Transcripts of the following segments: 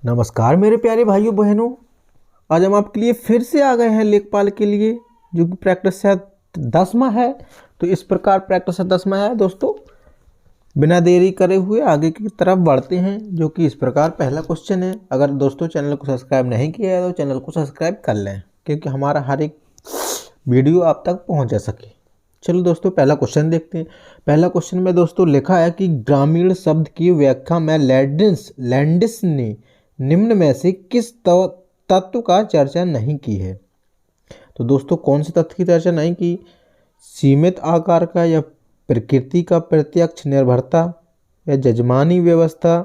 नमस्कार मेरे प्यारे भाइयों बहनों। आज हम आपके लिए फिर से आ गए हैं लेखपाल के लिए, जो कि प्रैक्टिस है 10वां है। तो इस प्रकार प्रैक्टिस 10वां है दोस्तों। बिना देरी करे हुए आगे की तरफ बढ़ते हैं, जो कि इस प्रकार पहला क्वेश्चन है। अगर दोस्तों चैनल को सब्सक्राइब नहीं किया है तो चैनल को सब्सक्राइब कर लें, क्योंकि हमारा हर एक वीडियो आप तक पहुँच जा सके। चलो दोस्तों पहला क्वेश्चन देखते हैं। पहला क्वेश्चन में दोस्तों लिखा है कि ग्रामीण शब्द की व्याख्या में लैंडिस ने निम्न में से किस तत्व का चर्चा नहीं की है। तो दोस्तों कौन से तत्व की चर्चा नहीं की? सीमित आकार का, या प्रकृति का प्रत्यक्ष निर्भरता, या जजमानी व्यवस्था,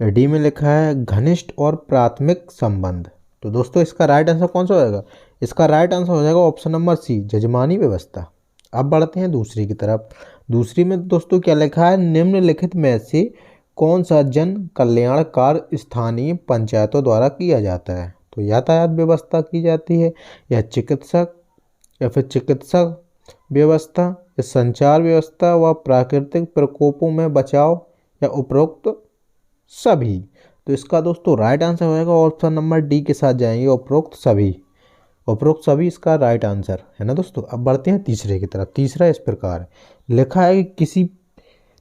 या डी में लिखा है घनिष्ठ और प्राथमिक संबंध। तो दोस्तों इसका राइट आंसर कौन सा हो जाएगा? इसका राइट आंसर हो जाएगा ऑप्शन नंबर सी, जजमानी व्यवस्था। अब बढ़ते हैं दूसरी की तरफ। दूसरी में दोस्तों क्या लिखा है? निम्नलिखित में से कौन सा जन कल्याण कार्य स्थानीय पंचायतों द्वारा किया जाता है? तो यातायात व्यवस्था की जाती है, या चिकित्सक, या फिर चिकित्सक व्यवस्था, या संचार व्यवस्था, व प्राकृतिक प्रकोपों में बचाव, या उपरोक्त सभी। तो इसका दोस्तों राइट आंसर हो जाएगा ऑप्शन नंबर डी के साथ जाएंगे, उपरोक्त सभी। उपरोक्त सभी इसका राइट आंसर है ना दोस्तों। अब बढ़ते हैं तीसरे की तरफ। तीसरा इस प्रकार है, लिखा है कि किसी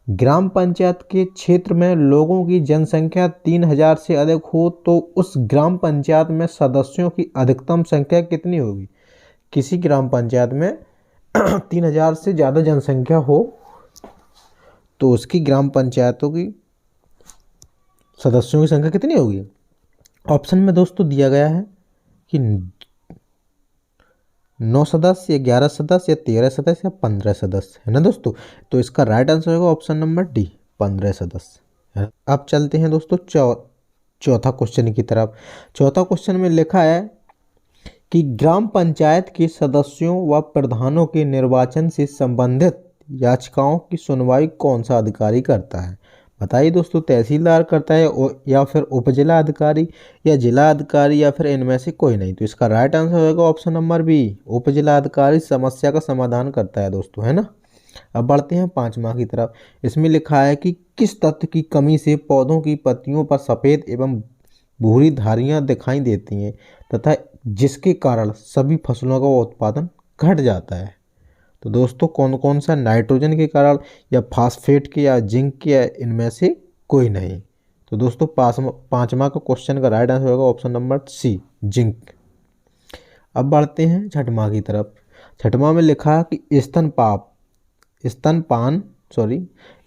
ग्राम पंचायत के क्षेत्र में लोगों की जनसंख्या 3000 से अधिक हो तो उस ग्राम पंचायत में सदस्यों की अधिकतम संख्या कितनी होगी? किसी ग्राम पंचायत में 3000 से ज़्यादा जनसंख्या हो तो उसकी ग्राम पंचायतों की सदस्यों की संख्या कितनी होगी? ऑप्शन में दोस्तों दिया गया है कि 9 सदस्य, या 11 सदस्य, या 13 सदस्य, या 15 सदस्य, है ना दोस्तों। तो इसका राइट आंसर होगा ऑप्शन नंबर डी, 15 सदस्य है। अब चलते हैं दोस्तों चौथा क्वेश्चन की तरफ। चौथा क्वेश्चन में लिखा है कि ग्राम पंचायत के सदस्यों व प्रधानों के निर्वाचन से संबंधित याचिकाओं की सुनवाई कौन सा अधिकारी करता है? बताइए दोस्तों, तहसीलदार करता है, या फिर उपजिला अधिकारी, या जिला अधिकारी, या फिर इनमें से कोई नहीं। तो इसका राइट आंसर होगा ऑप्शन नंबर बी, उपजिला अधिकारी समस्या का समाधान करता है दोस्तों, है ना। अब बढ़ते हैं 5वां की तरफ। इसमें लिखा है कि किस तत्व की कमी से पौधों की पत्तियों पर सफ़ेद एवं भूरी धारियाँ दिखाई देती हैं तथा जिसके कारण सभी फसलों का उत्पादन घट जाता है? तो दोस्तों कौन कौन सा? नाइट्रोजन के कारण, या फास्फेट के, या जिंक के, या इनमें से कोई नहीं। तो दोस्तों 5वां का क्वेश्चन का राइट आंसर होगा ऑप्शन नंबर सी, जिंक। अब बढ़ते हैं 6वां की तरफ। 6वां में लिखा है कि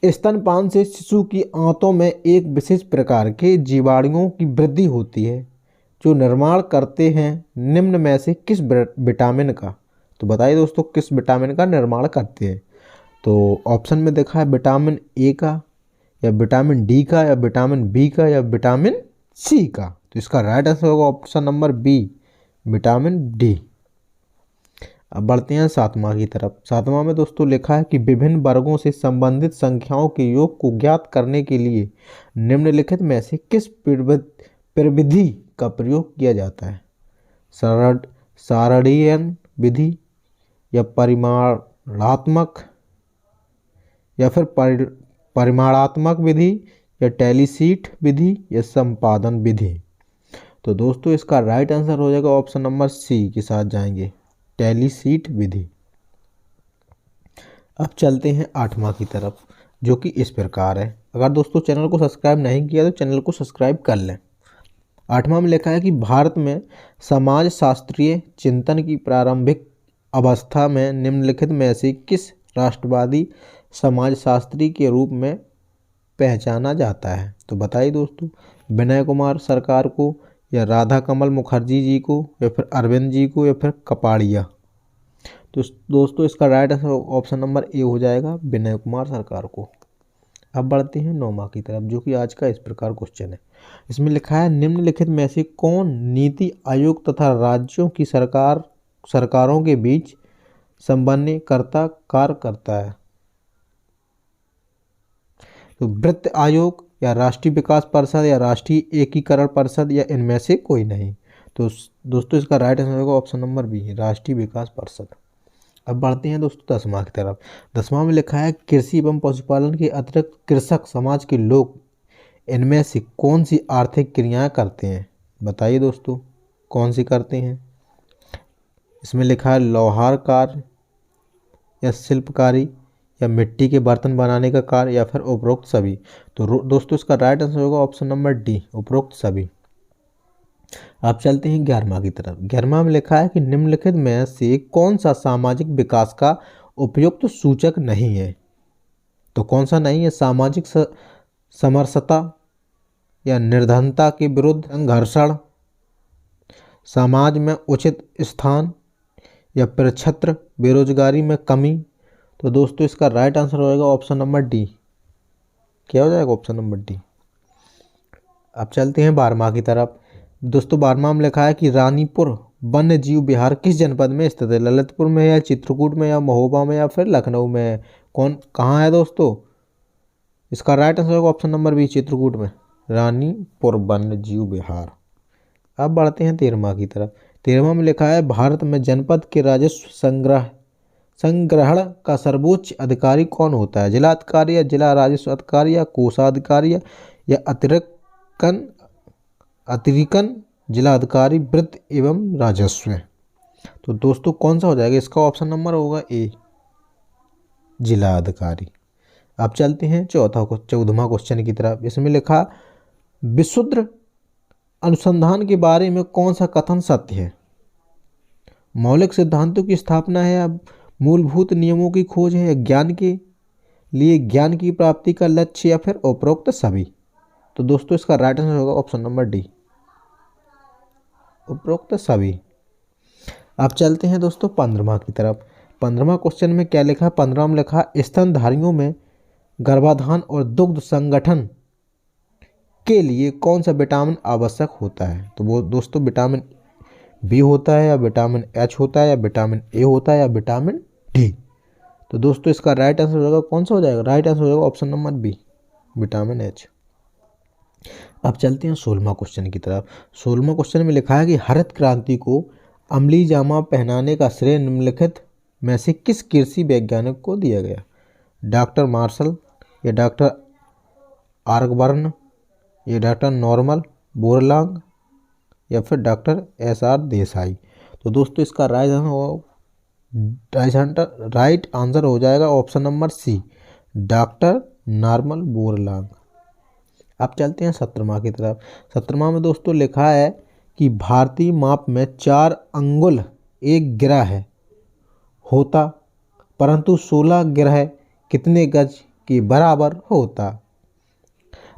स्तनपान से शिशु की आंतों में एक विशेष प्रकार के जीवाणुओं की वृद्धि होती है जो निर्माण करते हैं निम्न में से किस विटामिन का? तो बताइए दोस्तों किस विटामिन का निर्माण करते हैं? तो ऑप्शन में देखा है विटामिन ए का, या विटामिन डी का, या विटामिन बी का, या विटामिन सी का। तो इसका राइट आंसर होगा option number B, vitamin D. अब बढ़ते हैं 7वां की तरफ। 7वां में दोस्तों लिखा है कि विभिन्न वर्गों से संबंधित संख्याओं के योग को ज्ञात करने के लिए निम्नलिखित में से किस प्रविधि का प्रयोग किया जाता है? सारणीयन विधि, या परिमाणात्मक, या फिर परिमाणात्मक विधि, या टेलीशीट विधि, या संपादन विधि। तो दोस्तों इसका राइट आंसर हो जाएगा ऑप्शन नंबर सी के साथ जाएंगे, टेलीशीट विधि। अब चलते हैं 8वां की तरफ, जो कि इस प्रकार है। अगर दोस्तों चैनल को सब्सक्राइब नहीं किया तो चैनल को सब्सक्राइब कर लें। 8वां में लिखा है कि भारत में समाज शास्त्रीय चिंतन की प्रारंभिक अवस्था में निम्नलिखित में से किस राष्ट्रवादी समाजशास्त्री के रूप में पहचाना जाता है? तो बताइए दोस्तों, विनय कुमार सरकार को, या राधा कमल मुखर्जी जी को, या फिर अरविंद जी को, या फिर कपाड़िया। तो दोस्तों इसका right answer option number A हो जाएगा, विनय कुमार सरकार को। अब बढ़ते हैं 9वां की तरफ, जो कि आज का इस प्रकार क्वेश्चन है। इसमें लिखा है निम्नलिखित में से कौन नीति आयोग तथा राज्यों की सरकारों के बीच समन्वयकर्ता कार्य करता है? तो वित्त आयोग, या राष्ट्रीय विकास परिषद, या राष्ट्रीय एकीकरण परिषद, या इनमें से कोई नहीं। तो दोस्तों इसका राइट आंसर होगा ऑप्शन नंबर बी, राष्ट्रीय विकास परिषद। अब बढ़ते हैं दोस्तों 10वां की तरफ। 10वां में लिखा है कृषि एवं पशुपालन के अतिरिक्त कृषक समाज के लोग इनमें से कौन सी आर्थिक क्रियाएं करते हैं? बताइए दोस्तों, कौन सी करते हैं? इसमें लिखा है लोहार कार्य या शिल्पकारी या मिट्टी के बर्तन बनाने का कार्य या फिर उपरोक्त सभी। तो दोस्तों इसका राइट आंसर होगा ऑप्शन नंबर डी, उपरोक्त सभी। आप चलते हैं 11वां की तरफ। 11वां में लिखा है कि निम्नलिखित में से कौन सा सामाजिक विकास का उपयुक्त सूचक नहीं है? तो कौन सा नहीं है? सामाजिक समरसता या निर्धनता के विरुद्ध संघर्षण, समाज में उचित स्थान या प्रक्षत्र बेरोजगारी में कमी। तो दोस्तों इसका राइट आंसर होगा ऑप्शन नंबर डी। क्या हो जाएगा? Option number D. अब चलते हैं 12वां की तरफ। दोस्तों 12वां में लिखा है कि रानीपुर वन्य जीव विहार किस जनपद में स्थित है? ललितपुर में या चित्रकूट में या महोबा में या फिर लखनऊ में है? कहाँ है दोस्तों? इसका राइट आंसर होगा ऑप्शन नंबर बी, चित्रकूट में, रानीपुर वन्य जीव विहार। अब बढ़ते हैं 13वां की तरफ। 13वां में लिखा है भारत में जनपद के राजस्व संग्रहण का सर्वोच्च अधिकारी कौन होता है? जिलाधिकारी या जिला राजस्व अधिकारी या कोषाधिकारी या अतिरिक्त जिलाधिकारी वित्त एवं राजस्व। तो दोस्तों कौन सा हो जाएगा? इसका ऑप्शन नंबर होगा ए, जिला अधिकारी। अब चलते हैं 14वां क्वेश्चन की तरफ। इसमें लिखा विशुद्ध अनुसंधान के बारे में कौन सा कथन सत्य है? मौलिक सिद्धांतों की स्थापना है या मूलभूत नियमों की खोज है या ज्ञान के लिए ज्ञान की प्राप्ति का लक्ष्य या फिर उपरोक्त सभी। तो दोस्तों इसका राइट आंसर होगा ऑप्शन नंबर डी, उपरोक्त सभी। अब चलते हैं दोस्तों 15वां की तरफ। 15वां क्वेश्चन में क्या लिखा है? 15वां में लिखा स्तनधारियों में गर्भाधान और दुग्ध संगठन के लिए कौन सा विटामिन आवश्यक होता है? तो वो दोस्तों विटामिन बी होता है या विटामिन एच होता है या विटामिन ए होता है या विटामिन डी। तो दोस्तों इसका राइट आंसर होगा कौन सा हो जाएगा? राइट आंसर होगा option number B, vitamin H. अब चलते हैं 16वां क्वेश्चन की तरफ। 16वां क्वेश्चन में लिखा है कि हरित क्रांति को अमली जामा पहनाने का श्रेय निम्नलिखित में से किस कृषि वैज्ञानिक को दिया गया? डॉक्टर मार्शल या डॉक्टर आर्गबर्न या डॉक्टर नॉर्मन बोरलॉग या फिर डॉक्टर एस.आर. देसाई। तो दोस्तों इसका राइट आंसर हो जाएगा option number C, doctor Norman Borlaug. अब चलते हैं 17वां की तरफ। 17वां में दोस्तों लिखा है कि भारतीय माप में 4 अंगुल एक गिरह है होता, परंतु 16 गिरह कितने गज के बराबर होता?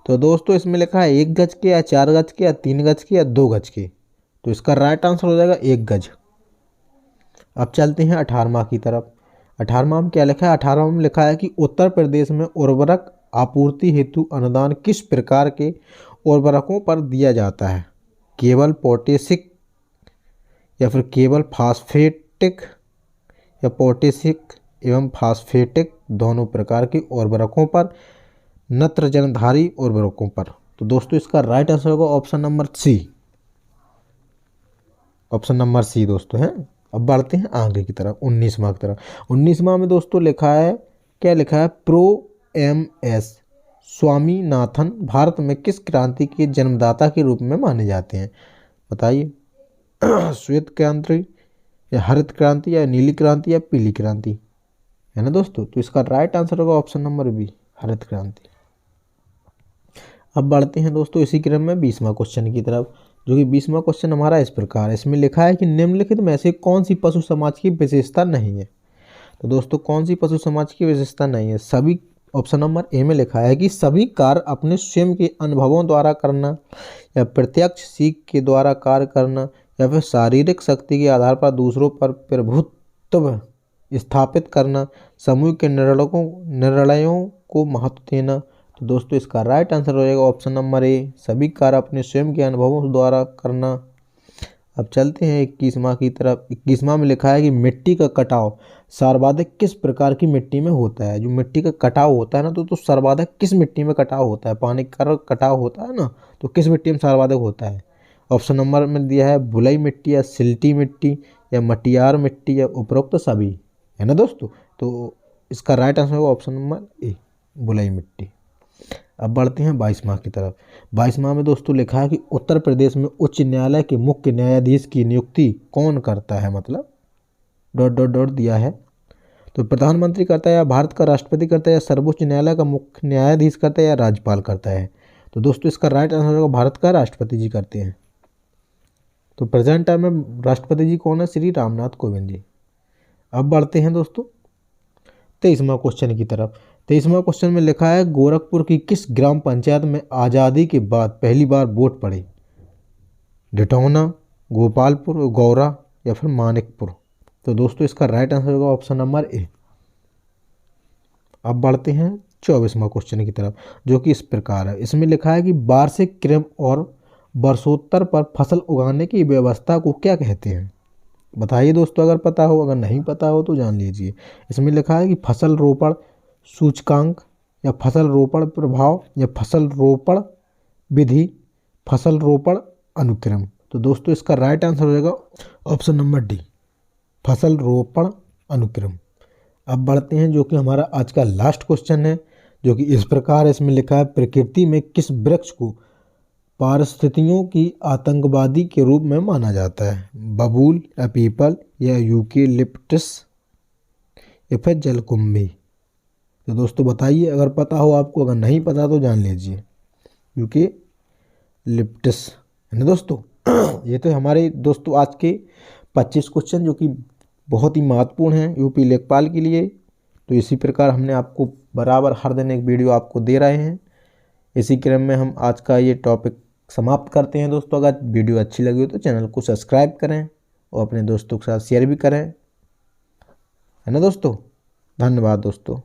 तो दोस्तों इसमें लिखा है 1 गज के या 4 गज के या 3 गज के या 2 गज के। तो इसका राइट आंसर हो जाएगा 1 गज। अब चलते हैं 18वां की तरफ। 18वां में क्या लिखा है? 18वां में लिखा है कि उत्तर प्रदेश में उर्वरक आपूर्ति हेतु अनुदान किस प्रकार के उर्वरकों पर दिया जाता है? केवल पोटेशिक या फिर केवल फास्फेटिक या पोटेशिक एवं फास्फेटिक दोनों प्रकार के उर्वरकों पर, नत्रजनधारी उर्वरकों पर। तो दोस्तों इसका राइट आंसर होगा option number C, option number C दोस्तों है। अब बढ़ते हैं आगे की तरफ 19वां की तरफ। 19वां में दोस्तों लिखा है, क्या लिखा है? Prof M S Swaminathan Bharat में किस क्रांति के जन्मदाता के रूप में माने जाते हैं? बताइए। श्वेत क्रांति या हरित क्रांति या नीली क्रांति या पीली क्रांति, है ना दोस्तों? तो इसका राइट आंसर होगा ऑप्शन नंबर बी, हरित क्रांति। अब बढ़ते हैं दोस्तों इसी क्रम में 20वां क्वेश्चन की तरफ, जो कि 20वां क्वेश्चन हमारा इस प्रकार है। इसमें लिखा है कि निम्नलिखित में से कौन सी पशु समाज की विशेषता नहीं है? तो दोस्तों कौन सी पशु समाज की विशेषता नहीं है? सभी, ऑप्शन नंबर ए में लिखा है कि सभी कार्य अपने स्वयं के अनुभवों द्वारा करना या प्रत्यक्ष सीख के द्वारा कार्य करना या फिर शारीरिक शक्ति के आधार पर दूसरों पर प्रभुत्व स्थापित करना, समूह के निर्णयों को महत्व देना। तो दोस्तों इसका राइट आंसर हो जाएगा ऑप्शन नंबर ए, सभी कार्य अपने स्वयं के अनुभवों द्वारा करना। अब चलते हैं 21वां की तरफ। 21वां में लिखा है कि मिट्टी का कटाव सर्वाधिक किस प्रकार की मिट्टी में होता है? जो मिट्टी का कटाव होता है ना, तो सर्वाधिक किस मिट्टी में कटाव होता है? पानी का कटाव होता है ना, तो किस मिट्टी में सर्वाधिक होता है? ऑप्शन नंबर में दिया है बुलई मिट्टी या सिल्टी मिट्टी या मटियार मिट्टी या उपरोक्त सभी, है ना दोस्तों? तो इसका राइट आंसर होगा ऑप्शन नंबर ए, बुलई मिट्टी। अब बढ़ते हैं 22वां की तरफ। 22वां में दोस्तों लिखा है कि उत्तर प्रदेश में उच्च न्यायालय के मुख्य न्यायाधीश की नियुक्ति कौन करता है, मतलब डॉट डॉट डॉट दिया है। तो प्रधानमंत्री करता है, या भारत का राष्ट्रपति करता है, या सर्वोच्च न्यायालय का मुख्य न्यायाधीश करता है, या राज्यपाल करता है। तो दोस्तों इसका राइट आंसर होगा भारत का राष्ट्रपति जी करते हैं। तो प्रेजेंट टाइम में राष्ट्रपति जी कौन है? श्री रामनाथ कोविंद जी। अब बढ़ते हैं दोस्तों 23वां क्वेश्चन की तरफ। 23वां क्वेश्चन में लिखा है गोरखपुर की किस ग्राम पंचायत में आज़ादी के बाद पहली बार वोट पड़े? ढिठौना, गोपालपुर, गौरा या फिर मानिकपुर। तो दोस्तों इसका राइट आंसर होगा ऑप्शन नंबर ए। अब बढ़ते हैं 24वां क्वेश्चन की तरफ, जो कि इस प्रकार है। इसमें लिखा है कि वार्षिक क्रम और वर्षोत्तर पर फसल उगाने की व्यवस्था को क्या कहते हैं? बताइए दोस्तों, अगर पता हो, अगर नहीं पता हो तो जान लीजिए। इसमें लिखा है कि फसल रोपण सूचकांक, या फसल रोपण प्रभाव, या फसल रोपण विधि, फसल रोपण अनुक्रम। तो दोस्तों इसका राइट आंसर हो जाएगा ऑप्शन नंबर डी, फसल रोपण अनुक्रम। अब बढ़ते हैं जो कि हमारा आज का लास्ट क्वेश्चन है, जो कि इस प्रकार है। इसमें लिखा है प्रकृति में किस वृक्ष को पारिस्थितियों की आतंकवादी के रूप में माना जाता है? बबूल, या पीपल, या यूकेलिप्टस, या फिर जलकुंभी। तो दोस्तों बताइए, अगर पता हो आपको, अगर नहीं पता तो जान लीजिए। यूकेलिप्टस है ना दोस्तों। ये तो हमारे दोस्तों आज के 25 क्वेश्चन जो कि बहुत ही महत्वपूर्ण हैं यूपी लेखपाल के लिए। तो इसी प्रकार हमने आपको बराबर हर दिन एक वीडियो आपको दे रहे हैं। इसी क्रम में हम आज का ये टॉपिक समाप्त करते हैं दोस्तों। अगर वीडियो अच्छी लगी हो तो चैनल को सब्सक्राइब करें और अपने दोस्तों के साथ शेयर भी करें, है ना दोस्तों। धन्यवाद दोस्तों।